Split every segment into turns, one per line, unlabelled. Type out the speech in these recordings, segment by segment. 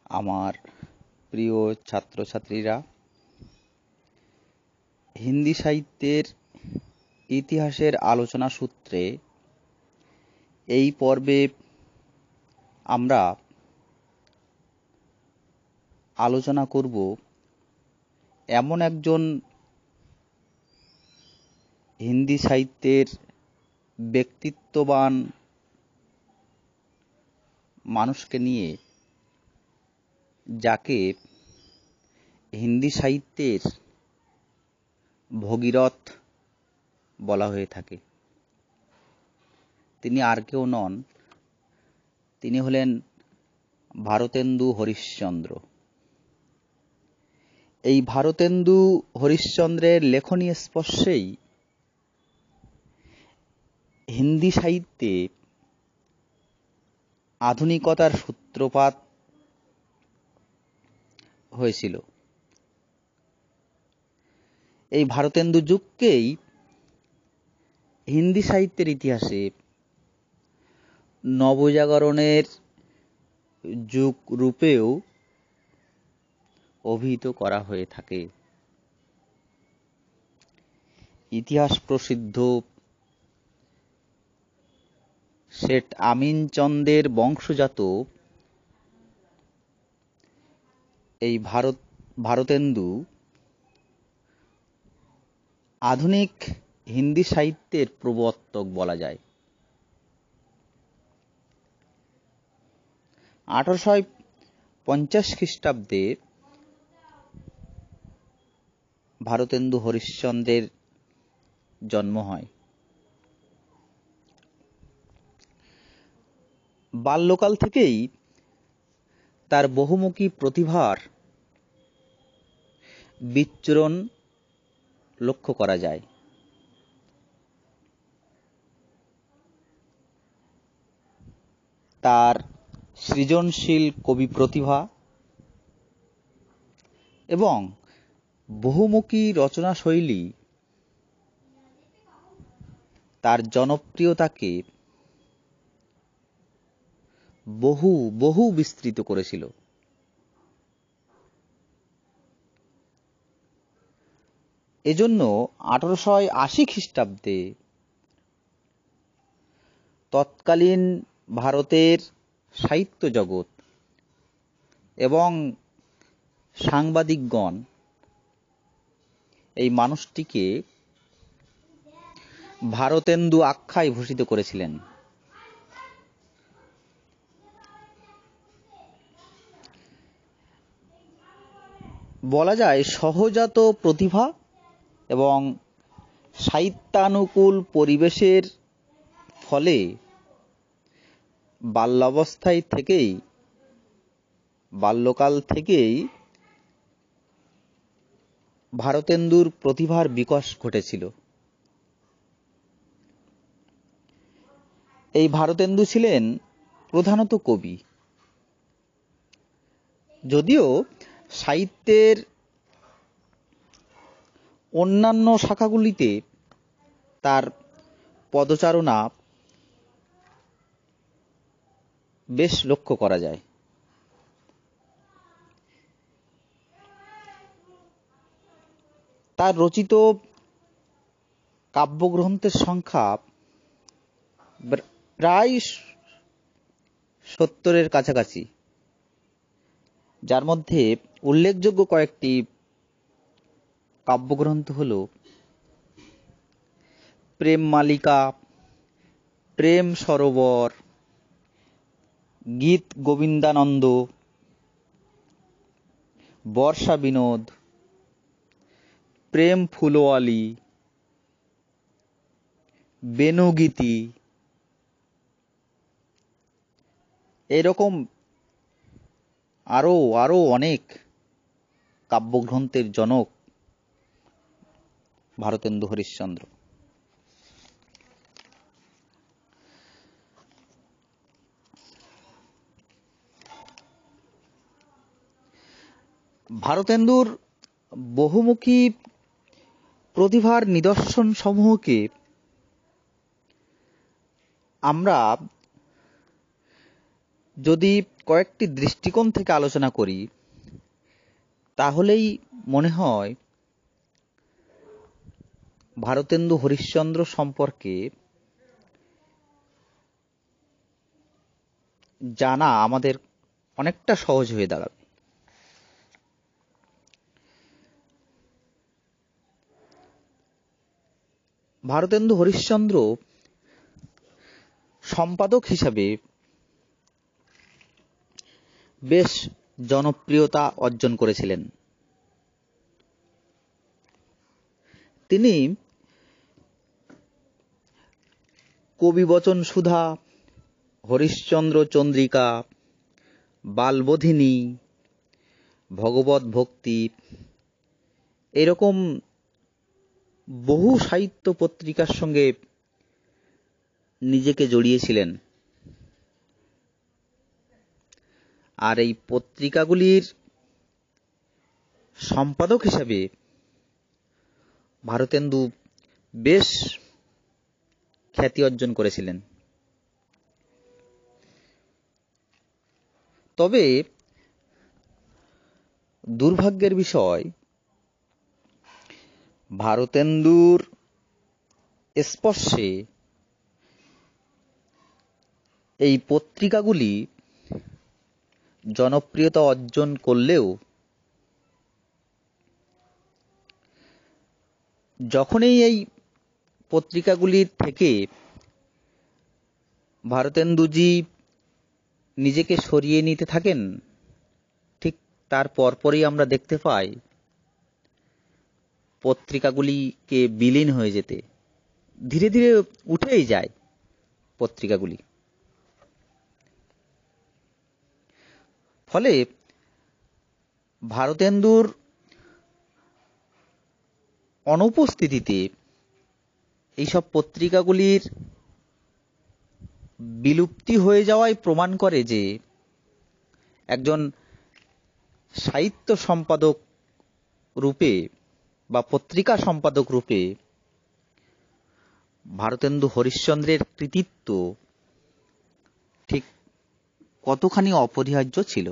আমার প্রিয় ছাত্রছাত্রীরা, হিন্দি সাহিত্যের ইতিহাসের আলোচনা সূত্রে এই পর্বে আমরা আলোচনা করব এমন একজন হিন্দি সাহিত্যের ব্যক্তিত্ববান মানুষকে নিয়ে, যাকে হিন্দি সাহিত্যের ভগীরথ বলা হয়ে থাকে। তিনি আর কেউ নন, তিনি হলেন ভারতেন্দু হরিশ্চন্দ্র। এই ভারতেন্দু হরিশ্চন্দ্রের লেখনী স্পর্শেই হিন্দি সাহিত্যে আধুনিকতার সূত্রপাত হয়েছিল। এই ভারতেন্দু যুগকেই হিন্দি সাহিত্যের ইতিহাসে নবজাগরণের যুগ রূপেও অভিহিত করা হয়ে থাকে। ইতিহাস প্রসিদ্ধ শেঠ আমিনচন্দের বংশজাত এই ভারতেন্দু আধুনিক হিন্দি সাহিত্যের প্রবর্তক বলা যায়। 1850 খ্রিস্টাব্দে ভারতেন্দু হরিশ্চন্দ্রের জন্ম হয়। বাল্যকাল থেকেই তার বহুমুখী প্রতিভার বিচরণ লক্ষ্য করা যায়। তার সৃজনশীল কবি প্রতিভা এবং বহুমুখী রচনাশৈলী তার জনপ্রিয়তাকে বহু বিস্তৃত করেছিল। এজন্য 1880 খ্রিস্টাব্দে তৎকালীন ভারতের সাহিত্য জগৎ এবং সাংবাদিকগণ এই মানুষটিকে ভারতেন্দু আখ্যায় ভূষিত করেছিলেন। বলা যায় সহজাত প্রতিভা এবং সাহিত্যানুকূল পরিবেশের ফলে বাল্যকাল থেকেই ভারতেন্দুর প্রতিভার বিকাশ ঘটেছিল। এই ভারতেন্দু ছিলেন প্রধানত কবি, যদিও সাহিত্যের অন্যান্য শাখাগুলিতে তার পদচারণা বেশ লক্ষ্য করা যায়। তার রচিত কাব্যগ্রন্থের সংখ্যা প্রায় 70-এর কাছাকাছি, যার মধ্যে উল্লেখযোগ্য কয়েকটি কাব্যগ্রন্থ হল প্রেম মালিকা, প্রেম সরোবর, গীত গোবিন্দানন্দ, বর্ষা বিনোদ, প্রেম ফুলওয়ালি, বেনুগীতি, এরকম আরো অনেক কাব্যগ্রন্থের জনক ভারতেন্দু হরিশ্চন্দ্র। ভারতেন্দুর বহুমুখী প্রতিভার নিদর্শন সমূহকে আমরা যদি কয়েকটি দৃষ্টিকোণ থেকে আলোচনা করি, তাহলেই মনে হয় ভারতেন্দু হরিশ্চন্দ্র সম্পর্কে জানা আমাদের অনেকটা সহজ হয়ে দাঁড়াবে। ভারতেন্দু হরিশ্চন্দ্র সম্পাদক হিসাবে বেশ জনপ্রিয়তা অর্জন করেছিলেন। তিনি কবিবচন সুধা, হরিশ্চন্দ্র চন্দ্রিকা, বালবোধিনী, ভগবত ভক্তি এরকম বহু সাহিত্য পত্রিকার সঙ্গে নিজেকে জড়িয়েছিলেন। আর এই পত্রিকাগুলির সম্পাদক হিসাবে ভারতেন্দু বেশ খ্যাতি অর্জন করেছিলেন। তবে দুর্ভাগ্যের বিষয়, ভারতেন্দুর স্পর্শে এই পত্রিকাগুলি জনপ্রিয়তা অর্জন করলেও যখনই এই পত্রিকাগুলির থেকে ভারতেন্দুজি নিজেকে সরিয়ে নিতে থাকেন, ঠিক তার পরপরই আমরা দেখতে পাই পত্রিকাগুলিকে বিলীন হয়ে যেতে, ধীরে ধীরে উঠেই যায় পত্রিকাগুলি। ফলে ভারতেন্দুর অনুপস্থিতিতে এইসব পত্রিকাগুলির বিলুপ্তি হয়ে যাওয়াই প্রমাণ করে যে একজন সাহিত্য সম্পাদক রূপে বা পত্রিকা সম্পাদক রূপে ভারতেন্দু হরিশ্চন্দ্রের কৃতিত্ব ঠিক কতখানি অপরিহার্য ছিল।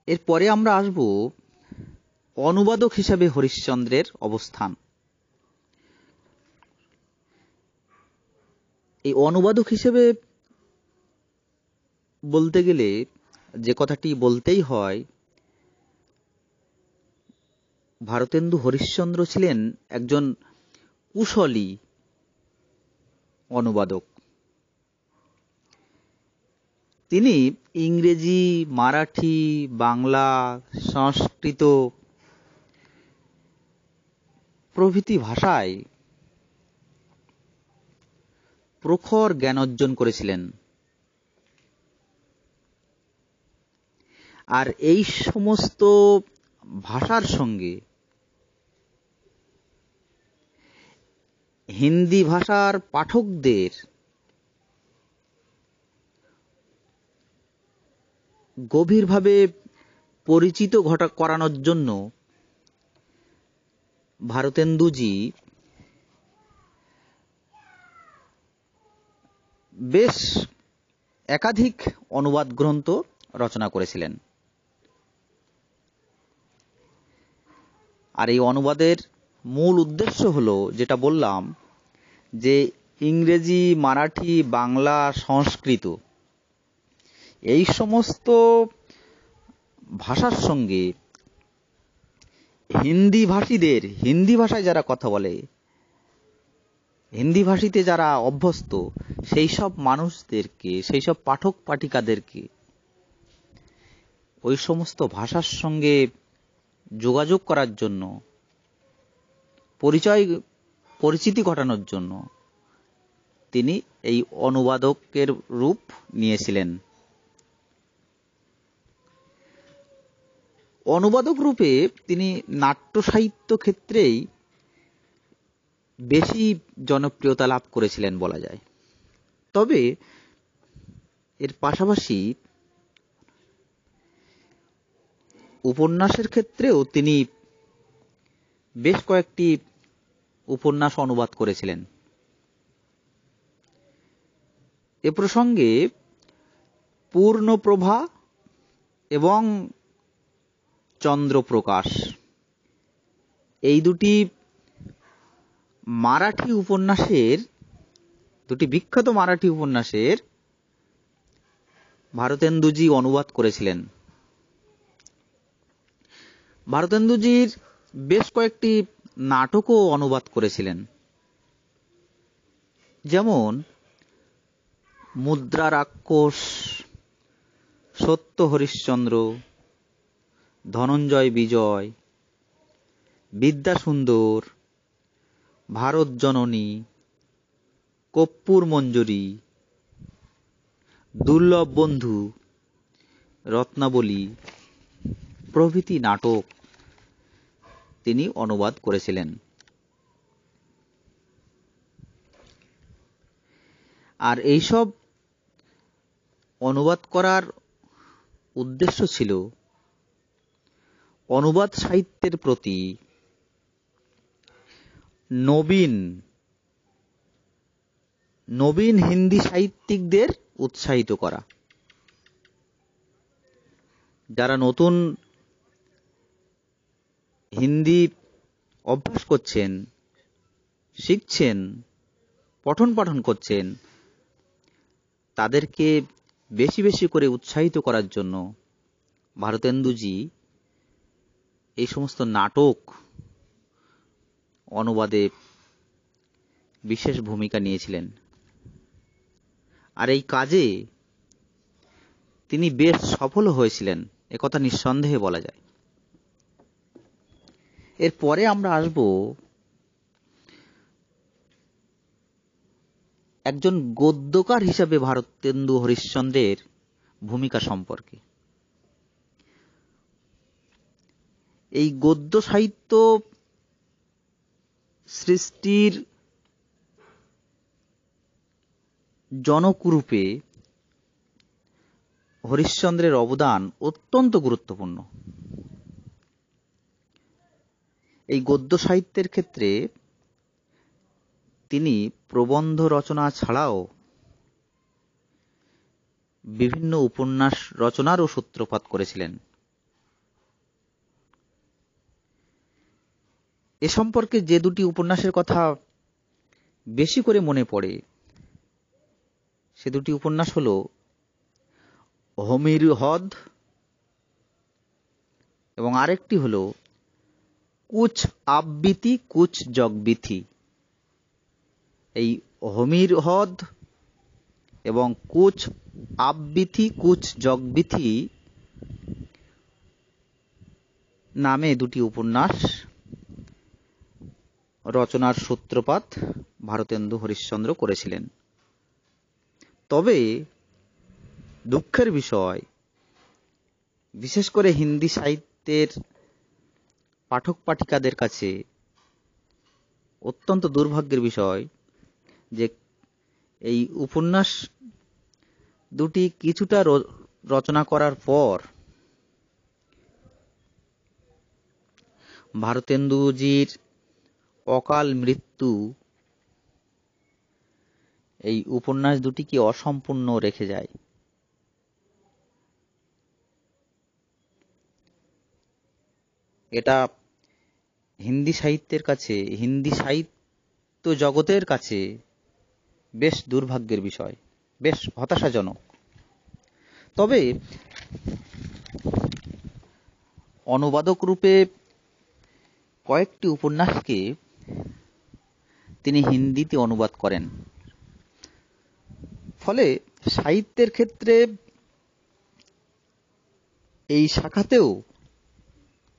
এরপরে আমরা আসব অনুবাদক হিসাবে হরিশ্চন্দ্রের অবস্থান। এই অনুবাদক হিসেবে বলতে গেলে যে কথাটি বলতেই হয়, ভারতেন্দু হরিশ্চন্দ্র ছিলেন একজন কুশলী অনুবাদক। তিনি ইংরেজি, মারাঠি, বাংলা, সংস্কৃত প্রভৃতি ভাষায় প্রখর জ্ঞান অর্জন করেছিলেন। আর এই সমস্ত ভাষার সঙ্গে হিন্দি ভাষার পাঠকদের গভীরভাবে পরিচিত করানোর জন্য ভারতেন্দুজি বেশ একাধিক অনুবাদ গ্রন্থ রচনা করেছিলেন। আর এই অনুবাদের মূল উদ্দেশ্য হলো, যেটা বললাম, যে ইংরেজি, মারাঠি, বাংলা, সংস্কৃত এই সমস্ত ভাষার সঙ্গে হিন্দি ভাষীদের, হিন্দি ভাষায় যারা কথা বলে, হিন্দি ভাষীতে যারা অভ্যস্ত, সেই সব মানুষদেরকে, সেই সব পাঠক পাঠিকাদেরকে ওই সমস্ত ভাষার সঙ্গে যোগাযোগ করার জন্য, পরিচিতি ঘটানোর জন্য তিনি এই অনুবাদকের রূপ নিয়েছিলেন। অনুবাদক রূপে তিনি নাট্য সাহিত্য ক্ষেত্রেই বেশি জনপ্রিয়তা লাভ করেছিলেন বলা যায়। তবে এর পাশাপাশি উপন্যাসের ক্ষেত্রেও তিনি বেশ কয়েকটি উপন্যাস অনুবাদ করেছিলেন। এ প্রসঙ্গে পূর্ণপ্রভা এবং চন্দ্রপ্রকাশ এই দুটি বিখ্যাত মারাঠি উপন্যাসের ভারতেন্দুজি অনুবাদ করেছিলেন। ভারতেন্দুজির বেশ কয়েকটি নাটকও অনুবাদ করেছিলেন, যেমন মুদ্রা রাক্ষস, সত্য হরিশ্চন্দ্র, ধনঞ্জয় বিজয়, বিদ্যাসুন্দর, ভারত জননী, কর্পূর মঞ্জরী, দুর্লভ বন্ধু, রত্নাবলী প্রভৃতি নাটক তিনি অনুবাদ করেছিলেন। আর এইসব অনুবাদ করার উদ্দেশ্য ছিল অনুবাদ সাহিত্যের প্রতি নবীন হিন্দি সাহিত্যিকদের উৎসাহিত করা, যারা নতুন হিন্দি অভ্যাস করছেন, শিখছেন, পঠন পাঠন করছেন, তাদেরকে বেশি বেশি করে উৎসাহিত করার জন্য ভারতেন্দুজি এই সমস্ত নাটক অনুবাদে বিশেষ ভূমিকা নিয়েছিলেন। আর এই কাজে তিনি বেশ সফল হয়েছিলেন, একথা নিঃসন্দেহে বলা যায়। এরপরে আমরা আসব একজন গদ্যকার হিসাবে ভারতেন্দু হরিশ্চন্দ্রের ভূমিকা সম্পর্কে। এই গদ্য সাহিত্য সৃষ্টির জনকরূপে হরিশ্চন্দ্রের অবদান অত্যন্ত গুরুত্বপূর্ণ। এই গদ্য সাহিত্যের ক্ষেত্রে তিনি প্রবন্ধ রচনা ছাড়াও বিভিন্ন উপন্যাস রচনারও সূত্রপাত করেছিলেন। এ সম্পর্কে যে দুটি উপন্যাসের কথা বেশি করে মনে পড়ে, সে দুটি উপন্যাস হল হমির হ্রদ এবং আরেকটি হল কুছ আবৃতি কুছ জগবিথি। এই হমির হ্রদ এবং কুছ আবৃতি কুছ জগবিথি নামে দুটি উপন্যাস রচনার সূত্রপাত ভারতেন্দু হরিশ্চন্দ্র করেছিলেন। তবে দুঃখের বিষয়, বিশেষ করে হিন্দি সাহিত্যের পাঠক পাঠিকাদের কাছে অত্যন্ত দুর্ভাগ্যের বিষয় যে এই উপন্যাস দুটি কিছুটা রচনা করার পর ভারতেন্দুজির অকাল মৃত্যু এই উপন্যাস দুটিকে অসম্পূর্ণ রেখে যায়। এটা হিন্দি সাহিত্যের কাছে, হিন্দি সাহিত্য জগতের কাছে বেশ দুর্ভাগ্যের বিষয়, বেশ হতাশাজনক। তবে অনুবাদক রূপে কয়েকটি উপন্যাসকে তিনি হিন্দিতে অনুবাদ করেন। ফলে সাহিত্যের ক্ষেত্রে এই শাখাতেও,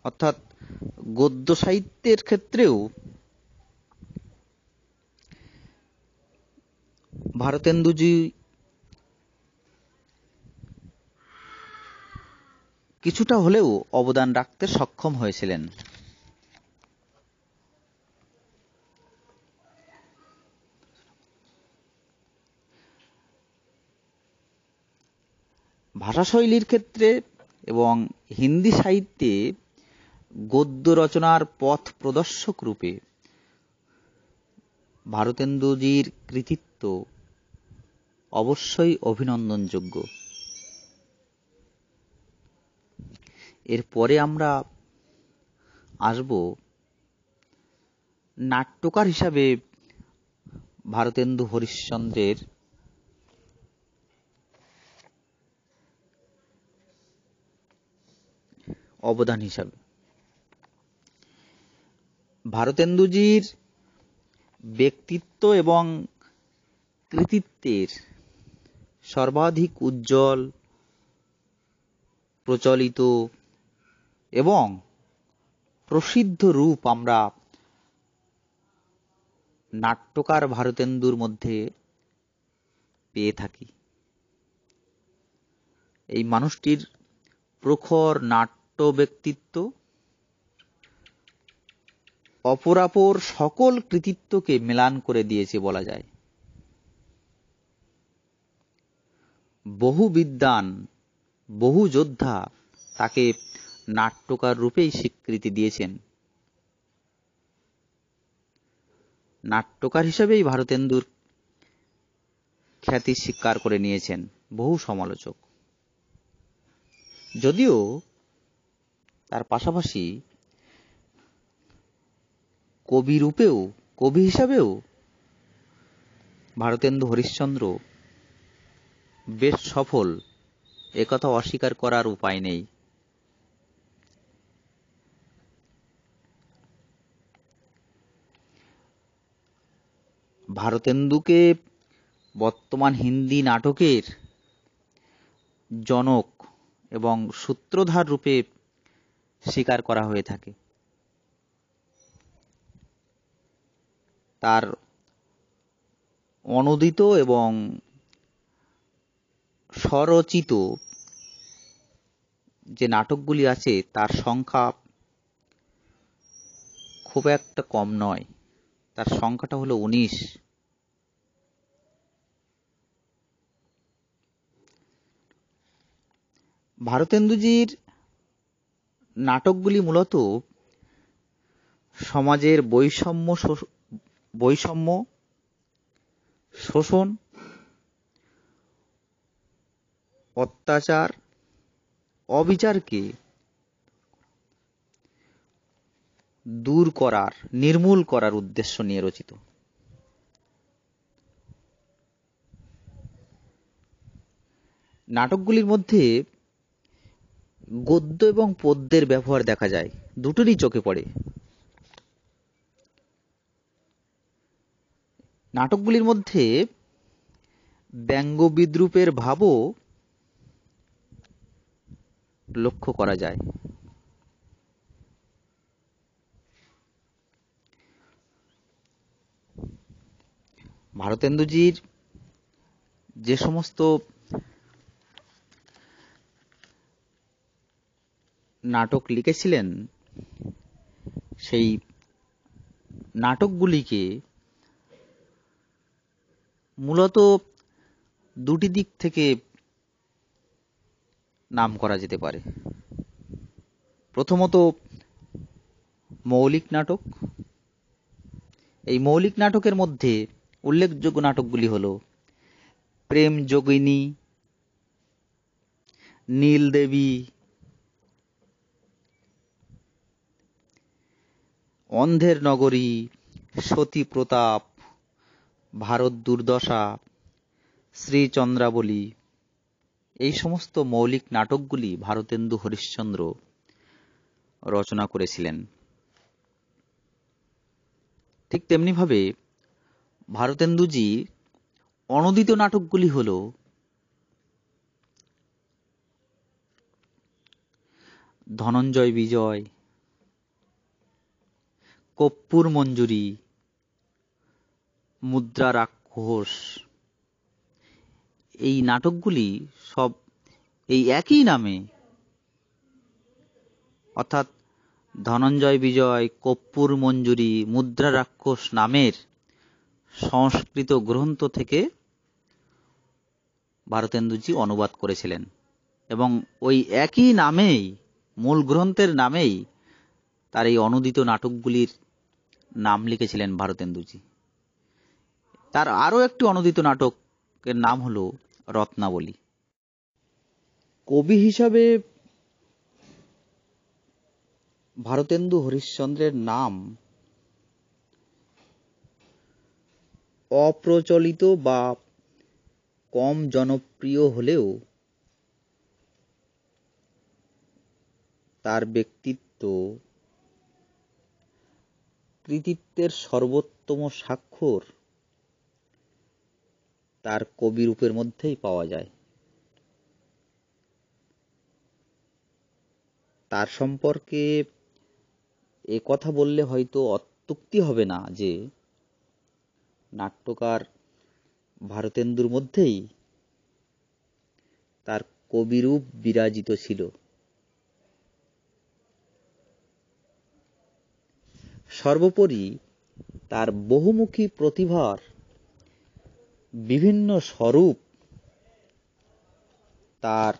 অর্থাৎ গদ্য সাহিত্যের ক্ষেত্রেও ভারতেন্দুজি কিছুটা হলেও অবদান রাখতে সক্ষম হয়েছিলেন। ভাষাশৈলীর ক্ষেত্রে এবং হিন্দি সাহিত্যে গদ্য রচনার পথ প্রদর্শক রূপে ভারতেন্দুজির কৃতিত্ব অবশ্যই অভিনন্দনযোগ্য। এরপরে আমরা আসব নাট্যকার হিসাবে ভারতেন্দু হরিশ্চন্দ্রের অবদান হিসাবে। ভারতেন্দুজির ব্যক্তিত্ব এবং কৃতিত্বের সর্বাধিক উজ্জ্বল, প্রচলিত এবং প্রসিদ্ধ রূপ আমরা নাট্যকার ভারতেন্দুর মধ্যে পেয়ে থাকি। এই মানুষটির প্রখর নাট্য ব্যক্তিত্ব অপরাপর সকল কৃতিত্বকে মেলান করে দিয়েছে বলা যায়। বহু বিদ্বান, বহু যোদ্ধা তাকে নাট্যকার রূপেই স্বীকৃতি দিয়েছেন। নাট্যকার হিসেবেই ভারতেন্দুর খ্যাতি স্বীকার করে নিয়েছেন বহু সমালোচক। যদিও তার পাশাপাশি কবি রূপেও, কবি হিসাবেও ভারতেন্দু হরিশ্চন্দ্র বেশ সফল, একথা অস্বীকার করার উপায় নেই। ভারতেন্দুকে বর্তমান হিন্দি নাটকের জনক এবং সূত্রধার রূপে স্বীকার করা হয়ে থাকে। তার অনূদিত এবং স্বরচিত যে নাটকগুলি আছে তার সংখ্যা খুব একটা কম নয়। তার সংখ্যাটা হলো 19। ভারতেন্দুজির নাটকগুলি মূলত সমাজের বৈষম্য, শোষণ, অত্যাচার, অবিচারকে দূর করার, নির্মূল করার উদ্দেশ্য নিয়ে রচিত। নাটকগুলির মধ্যে গদ্য এবং পদ্যের ব্যবহার দেখা যায়, দুটোরই চোখে পড়ে। নাটকগুলির মধ্যে ব্যঙ্গ বিদ্রূপের ভাবও লক্ষ্য করা যায়। ভারতেন্দুজির যে সমস্ত নাটক লিখেছিলেন সেই নাটকগুলিকে মূলত দুটি দিক থেকে নাম করা যেতে পারে। প্রথমত মৌলিক নাটক। এই মৌলিক নাটকের মধ্যে উল্লেখযোগ্য নাটকগুলি হল প্রেম যোগিনী, নীলদেবী, অন্ধের নগরী, সতী প্রতাপ, ভারত দুর্দশা, শ্রীচন্দ্রাবলী। এই সমস্ত মৌলিক নাটকগুলি ভারতেন্দু হরিশ্চন্দ্র রচনা করেছিলেন। ঠিক তেমনিভাবে ভারতেন্দুজি অনূদিত নাটকগুলি হল ধনঞ্জয় বিজয়, কর্পূর মঞ্জুরি, মুদ্রা রাক্ষস। এই নাটকগুলি সব এই একই নামে, অর্থাৎ ধনঞ্জয় বিজয়, কর্পূর মঞ্জুরি, মুদ্রা রাক্ষস নামের সংস্কৃত গ্রন্থ থেকে ভারতেন্দুজি অনুবাদ করেছিলেন এবং ওই একই নামেই, মূল গ্রন্থের নামেই তার এই অনূদিত নাটকগুলির নাম লিখেছিলেন ভারতেন্দুজি। তার আরও একটি অনূদিত নাটক নাটকের নাম হলো রত্নাবলী। কবি হিসাবে ভারতেন্দু হরিশ্চন্দ্রের নাম অপ্রচলিত বা কম জনপ্রিয় হলেও তার ব্যক্তিত্ব, কৃতিত্বের সর্বোত্তম স্বাক্ষর তার কবিরূপের মধ্যেই পাওয়া যায়। তার সম্পর্কে এ কথা বললে হয়তো অত্যুক্তি হবে না যে নাট্যকার ভারতেন্দুর মধ্যেই তার কবিরূপ বিরাজিত ছিল। সর্বোপরি তার বহুমুখী প্রতিভার বিভিন্ন স্বরূপ তার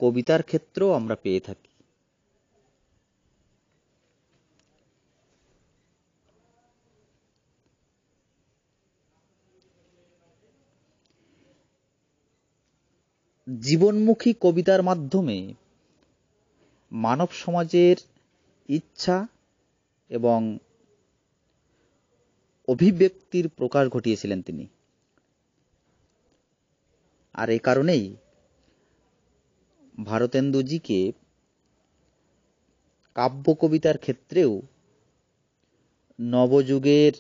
কবিতার ক্ষেত্রেও আমরা পেয়ে থাকি। জীবনমুখী কবিতার মাধ্যমে মানব সমাজের ইচ্ছা এবং অভিব্যক্তির প্রকাশ ঘটিয়েছিলেন তিনি। আর এই কারণেই ভারতেন্দুজিকে কাব্য কবিতার ক্ষেত্রেও নবযুগের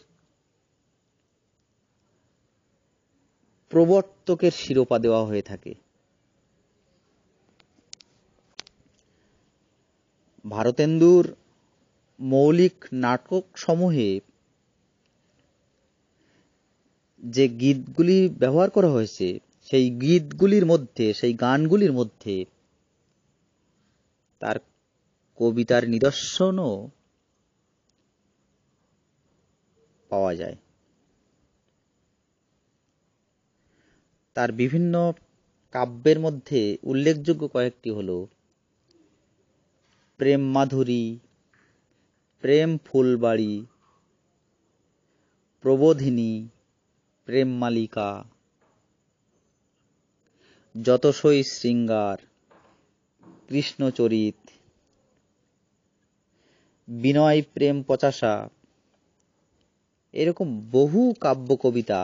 প্রবর্তকের শিরোপা দেওয়া হয়ে থাকে। ভারতেন্দুর মৌলিক নাটক সমূহে যে গীতগুলি ব্যবহার করা হয়েছে সেই গীতগুলির মধ্যে, সেই গানগুলির মধ্যে তার কবিতার নিদর্শনও পাওয়া যায়। তার বিভিন্ন কাব্যের মধ্যে উল্লেখযোগ্য কয়েকটি হল প্রেম মাধুরী, প্রেম ফুলবাড়ি, প্রবোধিনী, প্রেম মালিকা, যতসই শৃঙ্গার, কৃষ্ণচরিত, বিনয় প্রেম পচাশা, এরকম বহু কাব্য কবিতা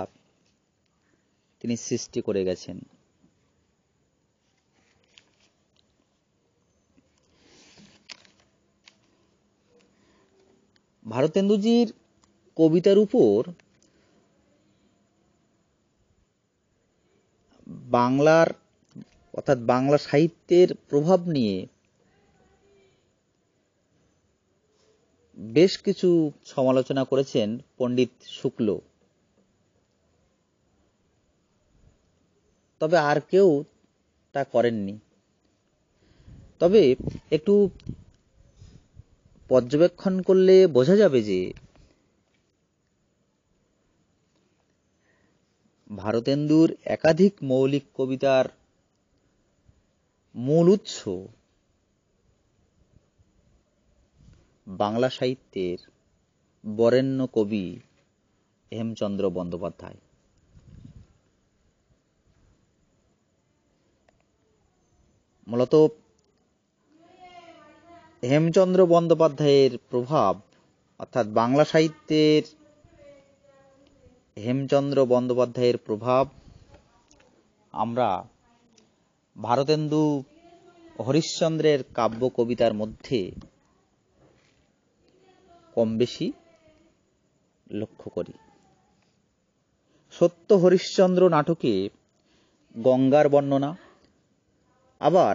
তিনি সৃষ্টি করে গেছেন। ভারতেন্দুজির কবিতার উপর বাংলার অর্থাৎ বাংলা সাহিত্যের প্রভাব নিয়ে বেশ কিছু সমালোচনা করেছেন পণ্ডিত শুক্ল। তবে আর কেউ তা করেননি। তবে একটু পর্যবেক্ষণ করলে বোঝা যাবে যে ভারতেন্দুর একাধিক মৌলিক কবিতার মূল উৎস বাংলা সাহিত্যের বরেণ্য কবি হেমচন্দ্র বন্দ্যোপাধ্যায়। মূলত হেমচন্দ্র বন্দ্যোপাধ্যায়ের প্রভাব, অর্থাৎ বাংলা সাহিত্যের হেমচন্দ্র বন্দ্যোপাধ্যায়ের প্রভাব আমরা ভারতেন্দু হরিশ্চন্দ্রের কাব্য কবিতার মধ্যে কম বেশি লক্ষ্য করি। সত্য হরিশ্চন্দ্র নাটকে গঙ্গার বর্ণনা, আবার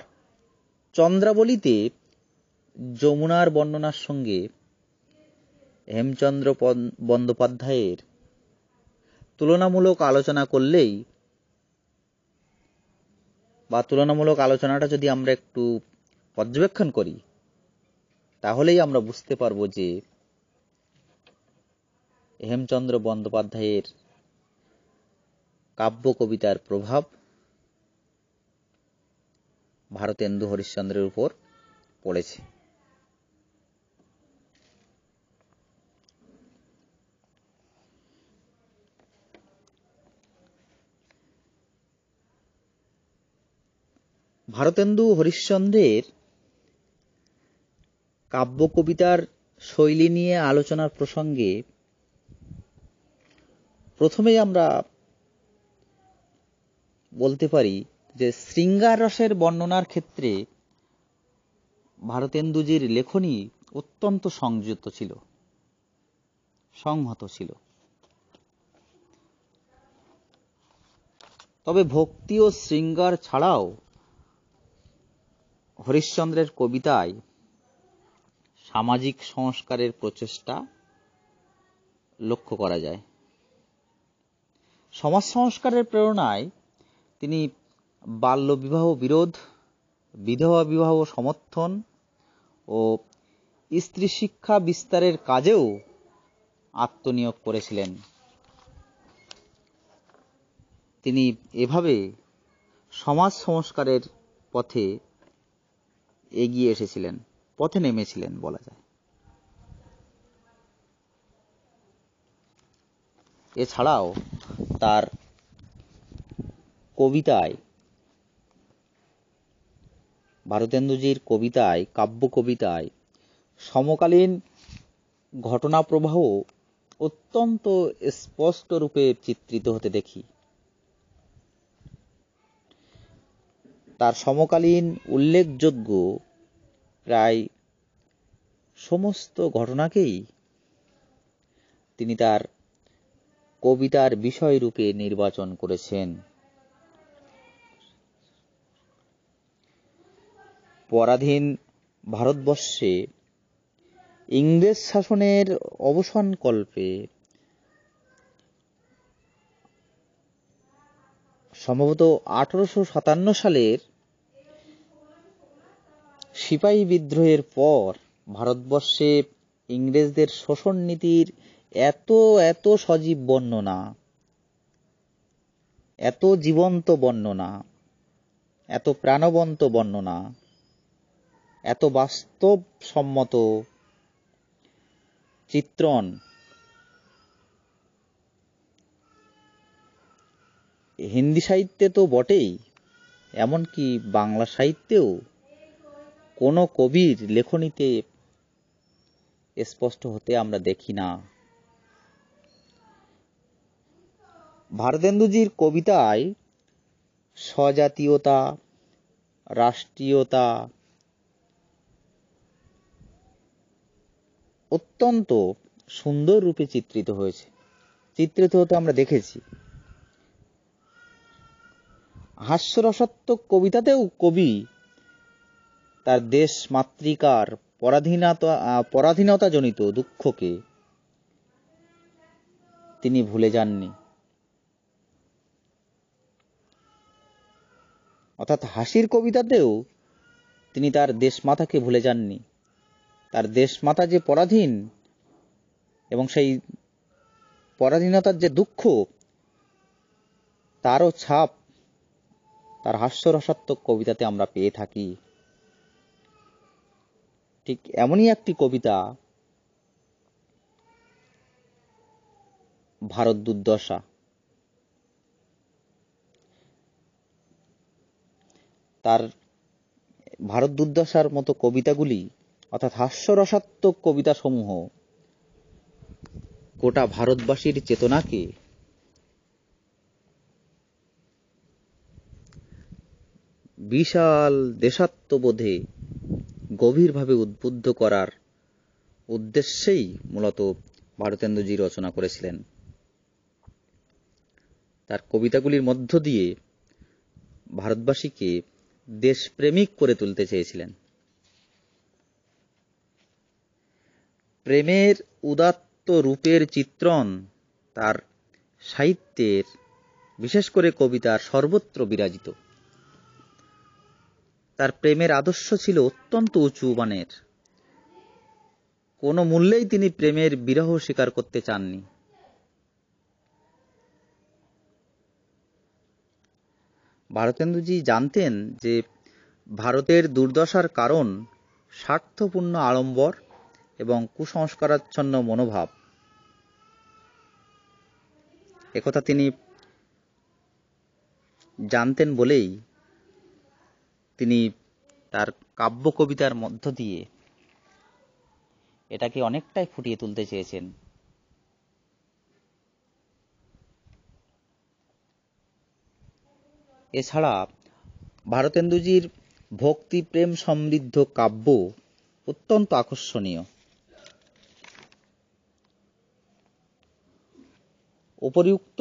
চন্দ্রাবলীতে যমুনার বর্ণনার সঙ্গে হেমচন্দ্র বন্দ্যোপাধ্যায়ের তুলনামূলক আলোচনা করলেই, বা তুলনামূলক আলোচনাটা যদি আমরা একটু পর্যবেক্ষণ করি, তাহলেই আমরা বুঝতে পারব যে হেমচন্দ্র বন্দ্যোপাধ্যায়ের কাব্য কবিতার প্রভাব ভারতেন্দু হরিশ্চন্দ্রের উপর পড়েছে। ভারতেন্দু হরিশ্চন্দ্রের কাব্য কবিতার শৈলী নিয়ে আলোচনার প্রসঙ্গে প্রথমেই আমরা বলতে পারি যে শৃঙ্গার রসের বর্ণনার ক্ষেত্রে ভারতেন্দুজির লেখনী অত্যন্ত সংযত ছিল, সংহত ছিল। তবে ভক্তি ও শৃঙ্গার ছাড়াও হরিশ্চন্দ্রের কবিতায় সামাজিক সংস্কারের প্রচেষ্টা লক্ষ্য করা যায়। সমাজ সংস্কারের প্রেরণায় তিনি বাল্যবিবাহ বিরোধ, বিধবা বিবাহ সমর্থন ও স্ত্রী শিক্ষা বিস্তারের কাজেও আত্মনিয়োগ করেছিলেন। তিনি এভাবে সমাজ সংস্কারের পথে এগিয়ে এসেছিলেন, পথে নেমেছিলেন বলা যায়। এছাড়াও তার কবিতায়, ভারতেন্দুজির কবিতায়, কাব্য কবিতায় সমকালীন ঘটনা প্রবাহ অত্যন্ত স্পষ্ট রূপে চিত্রিত হতে দেখি। তার সমকালীন উল্লেখযোগ্য প্রায় সমস্ত ঘটনাকেই তিনি তার কবিতার বিষয় রূপে নির্বাচন করেছেন। পরাধীন ভারতবর্ষে ইংরেজ শাসনের অবসানকল্পে সম্ভবত 1857 সালের সিপাহী বিদ্রোহের পর ভারতবর্ষে ইংরেজদের শোষণ নীতির এত এত সজীব বর্ণনা, এত জীবন্ত বর্ণনা, এত প্রাণবন্ত বর্ণনা, এত বাস্তবসম্মত চিত্রণ হিন্দি সাহিত্যে তো বটেই, এমনকি বাংলা সাহিত্যেও কোনো কবির লেখনীতে স্পষ্ট হতে আমরা দেখি না। ভারতেন্দুজির কবিতায় স্বজাতীয়তা, রাষ্ট্রীয়তা অত্যন্ত সুন্দর রূপে চিত্রিত হতে আমরা দেখেছি। হাস্যরসাত্মক কবিতাতেও কবি তার দেশ মাতৃকার পরাধীনতাজনিত দুঃখকে তিনি ভুলে যাননি। অর্থাৎ হাসির কবিতাতেও তিনি তার দেশমাতাকে ভুলে যাননি। তার দেশমাতা যে পরাধীন এবং সেই পরাধীনতার যে দুঃখ, তারও ছাপ তার হাস্যরসাত্মক কবিতাতে আমরা পেয়ে থাকি। ঠিক এমনই একটি কবিতা ভারত দুর্দশা। তার ভারত দুর্দশার মতো কবিতাগুলি, অর্থাৎ হাস্যরসাত্মক কবিতা সমূহ গোটা ভারতবাসীর চেতনাকে বিশাল দেশাত্মবোধে গভীরভাবে উদ্বুদ্ধ করার উদ্দেশ্যেই মূলত ভারতেন্দুজি রচনা করেছিলেন। তার কবিতাগুলির মধ্য দিয়ে ভারতবাসীকে দেশপ্রেমিক করে তুলতে চেয়েছিলেন। প্রেমের উদাত্ত রূপের চিত্রণ তার সাহিত্যের, বিশেষ করে কবিতার সর্বত্র বিরাজিত। তার প্রেমের আদর্শ ছিল অত্যন্ত উঁচু মানের। কোনো মূল্যেই তিনি প্রেমের বিরহ স্বীকার করতে চাননি। ভারতেন্দুজি জানতেন যে ভারতের দুর্দশার কারণ স্বার্থপূর্ণ আড়ম্বর এবং কুসংস্কারাচ্ছন্ন মনোভাব। একথা তিনি জানতেন বলেই তিনি তার কাব্য কবিতার মধ্য দিয়ে এটাকে অনেকটাই ফুটিয়ে তুলতে চেয়েছেন। এছাড়া ভারতেন্দুজির ভক্তি প্রেম সমৃদ্ধ কাব্য অত্যন্ত আকর্ষণীয়। উপরিউক্ত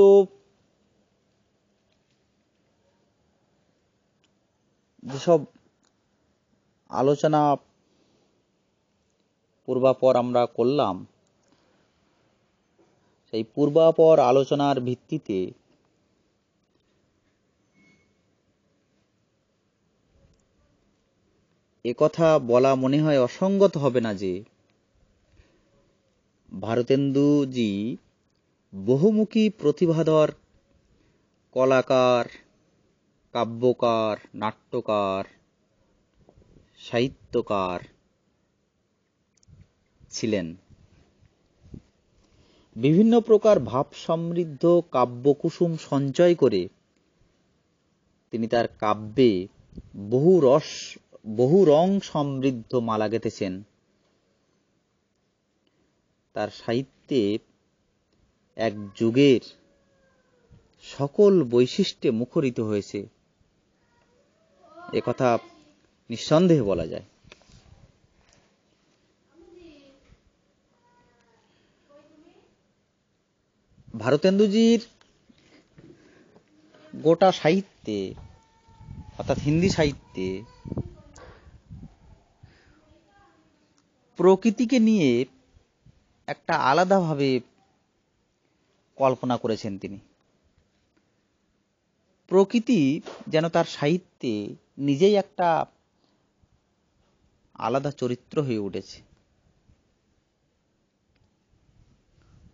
যেসব আলোচনা পূর্বাপর আমরা করলাম, সেই পূর্বাপর আলোচনার ভিত্তিতে একথা বলা মনে হয় অসঙ্গত হবে না যে ভারতেন্দুজি বহুমুখী প্রতিভাধর কলাকার, কাব্যকার, নাট্যকার, সাহিত্যকার ছিলেন। বিভিন্ন প্রকার ভাব সমৃদ্ধ কাব্যকুসুম সঞ্চয় করে তিনি তার কাব্যে বহু রং সমৃদ্ধ মালা গেঁথেছেন। তার সাহিত্যে এক যুগের সকল বৈশিষ্ট্যে মুখরিত হয়েছে, একথা নিঃসন্দেহে বলা যায়। ভারতেন্দুজির গোটা সাহিত্যে অর্থাৎ হিন্দি সাহিত্যে প্রকৃতিকে নিয়ে একটা আলাদাভাবে কল্পনা করেছেন তিনি। প্রকৃতি যেন তার সাহিত্যে নিজেই একটা আলাদা চরিত্র হয়ে উঠেছে।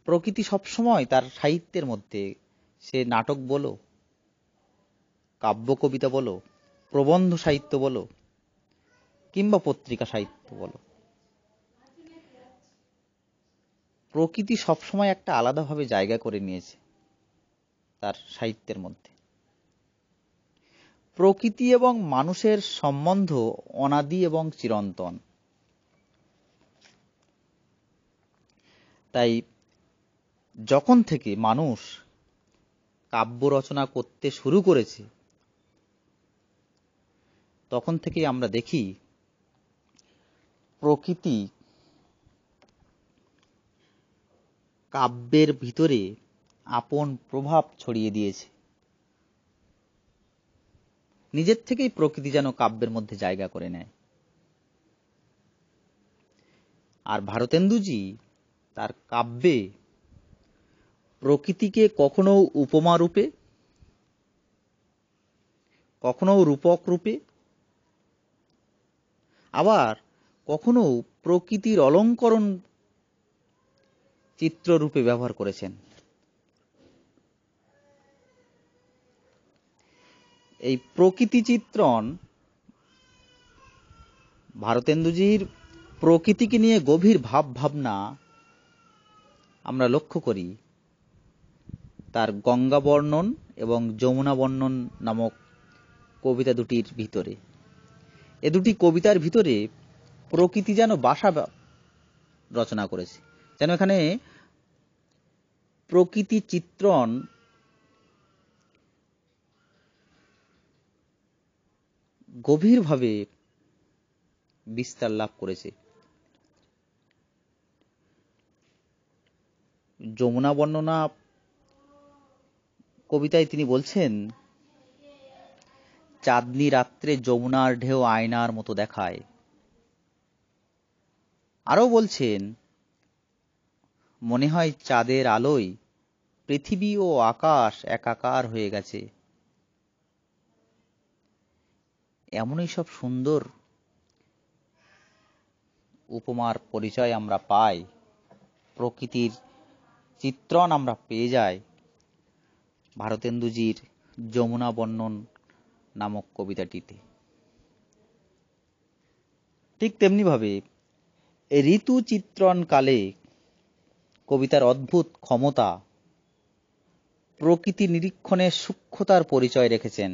প্রকৃতি সবসময় তার সাহিত্যের মধ্যে, সে নাটক বলো, কাব্য কবিতা বলো, প্রবন্ধ সাহিত্য বলো, কিংবা পত্রিকা সাহিত্য বলো, প্রকৃতি সবসময় একটা আলাদাভাবে জায়গা করে নিয়েছে তার সাহিত্যের মধ্যে। প্রকৃতি এবং মানুষের সম্বন্ধ অনাদি এবং চিরন্তন। তাই যখন থেকে মানুষ কাব্য রচনা করতে শুরু করেছে, তখন থেকেই আমরা দেখি প্রকৃতি কাব্যের ভিতরে আপন প্রভাব ছড়িয়ে দিয়েছে। নিজের থেকেই প্রকৃতি যেন কাব্যের মধ্যে জায়গা করে নেয়। আর ভারতেন্দুজি তার কাব্যে প্রকৃতিকে কখনো উপমা রূপে, কখনো রূপক রূপে, আবার কখনো প্রকৃতির অলঙ্করণ চিত্ররূপে ব্যবহার করেছেন। এই প্রকৃতি চিত্রণ, ভারতেন্দুজির প্রকৃতিকে নিয়ে গভীর ভাব ভাবনা আমরা লক্ষ্য করি তার গঙ্গা বর্ণন এবং যমুনা বর্ণন নামক কবিতা দুটির ভিতরে। এ দুটি কবিতার ভিতরে প্রকৃতি যেন বাসা রচনা করেছে, যেন এখানে প্রকৃতি চিত্রণ গভীরভাবে বিস্তার লাভ করেছে। যমুনা বর্ণনা কবিতায় তিনি বলছেন, চাঁদনি রাত্রে যমুনার ঢেউ আয়নার মতো দেখায়। আরো বলছেন, মনে হয় চাঁদের আলোয় পৃথিবী ও আকাশ একাকার হয়ে গেছে। এমনই সব সুন্দর উপমার পরিচয় আমরা পাই, প্রকৃতির চিত্রণ আমরা পেয়ে যাই ভারতেন্দুজির যমুনা বর্ণন নামক কবিতাটিতে। ঠিক তেমনিভাবে ঋতু চিত্রণ কালে কবিতার অদ্ভুত ক্ষমতা প্রকৃতি নিরীক্ষণের সূক্ষ্মতার পরিচয় রেখেছেন।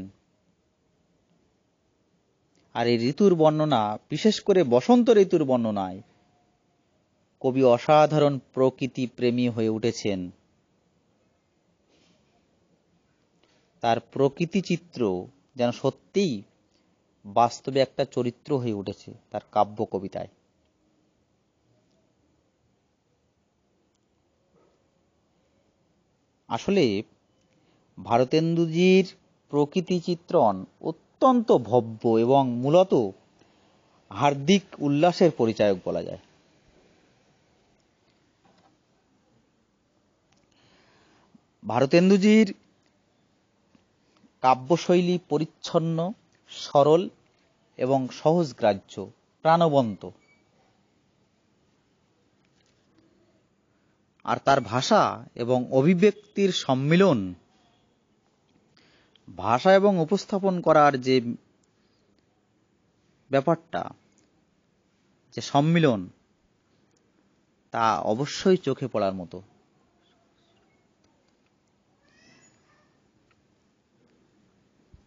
আর এই ঋতুর বর্ণনা, বিশেষ করে বসন্ত ঋতুর বর্ণনায় কবি অসাধারণ প্রকৃতি প্রেমী হয়ে উঠেছেন। তার প্রকৃতি চিত্র যেন সত্যিই বাস্তবে একটা চরিত্র হয়ে উঠেছে তার কাব্য কবিতায়। আসলে ভারতেন্দুজির প্রকৃতি চিত্রণ অত্যন্ত ভব্য এবং মূলত হার্দিক উল্লাসের পরিচায়ক বলা যায়। ভারতেন্দুজির কাব্যশৈলী পরিচ্ছন্ন, সরল এবং সহজগ্রাহ্য, প্রাণবন্ত। আর তার ভাষা এবং অভিব্যক্তির সম্মিলন, ভাষা এবং উপস্থাপন করার যে ব্যাপারটা, যে সম্মিলন, তা অবশ্যই চোখে পড়ার মতো।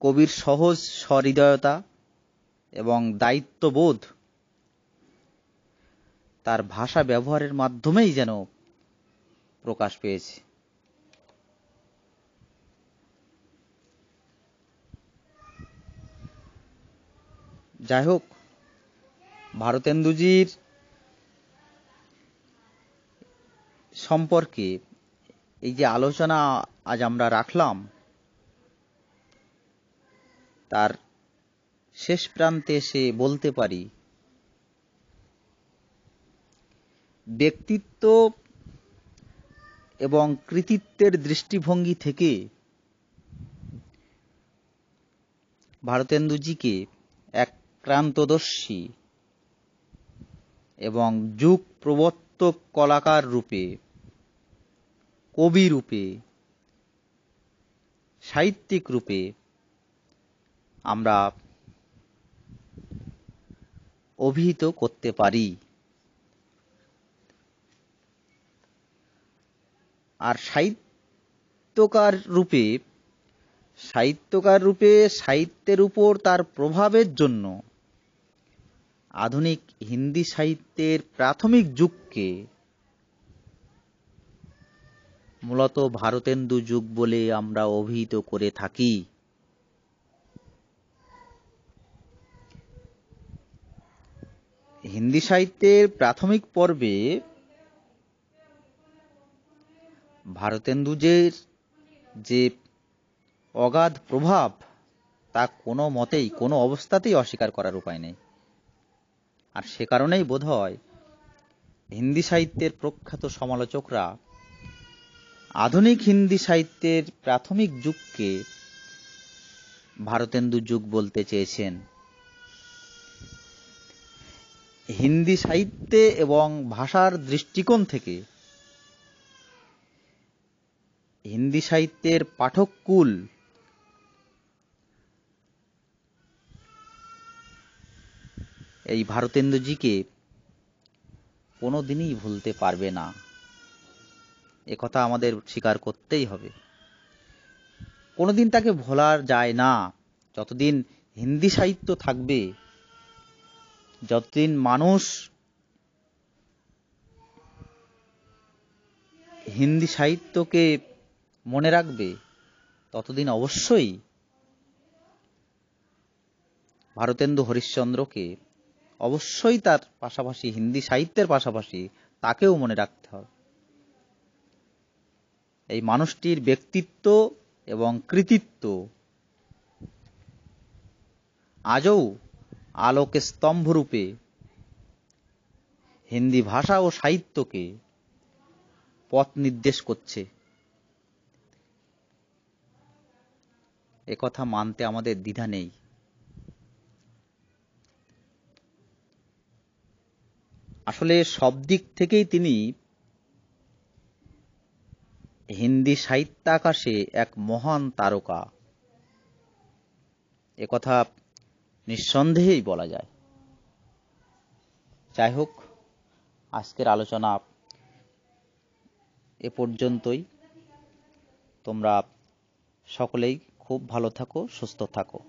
কবির সহজ সহৃদয়তা এবং দায়িত্ববোধ তার ভাষা ব্যবহারের মাধ্যমেই যেন প্রকাশ পেয়েছে। যাই হোক, ভারতেন্দুজির সম্পর্কে এই যে আলোচনা আজ আমরা রাখলাম, তার শেষ প্রান্তে এসে বলতে পারি, ব্যক্তিত্ব এবং কৃতিত্বের দৃষ্টিভঙ্গি থেকে ভারতেন্দুজিকে এক ক্রান্তদর্শী এবং যুগ প্রবর্তক কলাকার রূপে, কবি রূপে, সাহিত্যিক রূপে আমরা অভিহিত করতে পারি। আর সাহিত্যকার রূপে সাহিত্যের উপর তার প্রভাবের জন্য আধুনিক হিন্দি সাহিত্যের প্রাথমিক যুগকে মূলত ভারতেন্দু যুগ বলে আমরা অভিহিত করে থাকি। হিন্দি সাহিত্যের প্রাথমিক পর্বে ভারতেন্দুজের যে অগাধ প্রভাব, তা কোনো মতেই, কোনো অবস্থাতেই অস্বীকার করার উপায় নেই। আর সে কারণেই বোধহয় হিন্দি সাহিত্যের প্রখ্যাত সমালোচকরা আধুনিক হিন্দি সাহিত্যের প্রাথমিক যুগকে ভারতেন্দু যুগ বলতে চেয়েছেন। হিন্দি সাহিত্যে এবং ভাষার দৃষ্টিকোণ থেকে হিন্দি সাহিত্যের পাঠককুল এই ভারতেন্দুজিকে কোনোদিনই ভুলতে পারবে না, একথা আমাদের স্বীকার করতেই হবে। কোনোদিন তাকে ভোলার যায় না। যতদিন হিন্দি সাহিত্য থাকবে, যতদিন মানুষ হিন্দি সাহিত্যকে মনে রাখবে, ততদিন অবশ্যই ভারতেন্দু হরিশ্চন্দ্রকে অবশ্যই তার পাশাপাশি, হিন্দি সাহিত্যের পাশাপাশি, তাকেও মনে রাখতে হবে। এই মানুষটির ব্যক্তিত্ব এবং কৃতিত্ব আজও আলোক স্তম্ভরূপে হিন্দি ভাষা ও সাহিত্যকে পথ নির্দেশ করছে। একথা মানতে আমাদের দ্বিধা নেই। আসলে সব দিক থেকেই তিনি হিন্দি সাহিত্যাকাশে এক মহান তারকা, একথা নিঃসন্দেহেই বলা যায়। যাই হোক, আজকের আলোচনা এ পর্যন্তই। তোমরা সকলেই খুব ভালো থাকো, সুস্থ থাকো।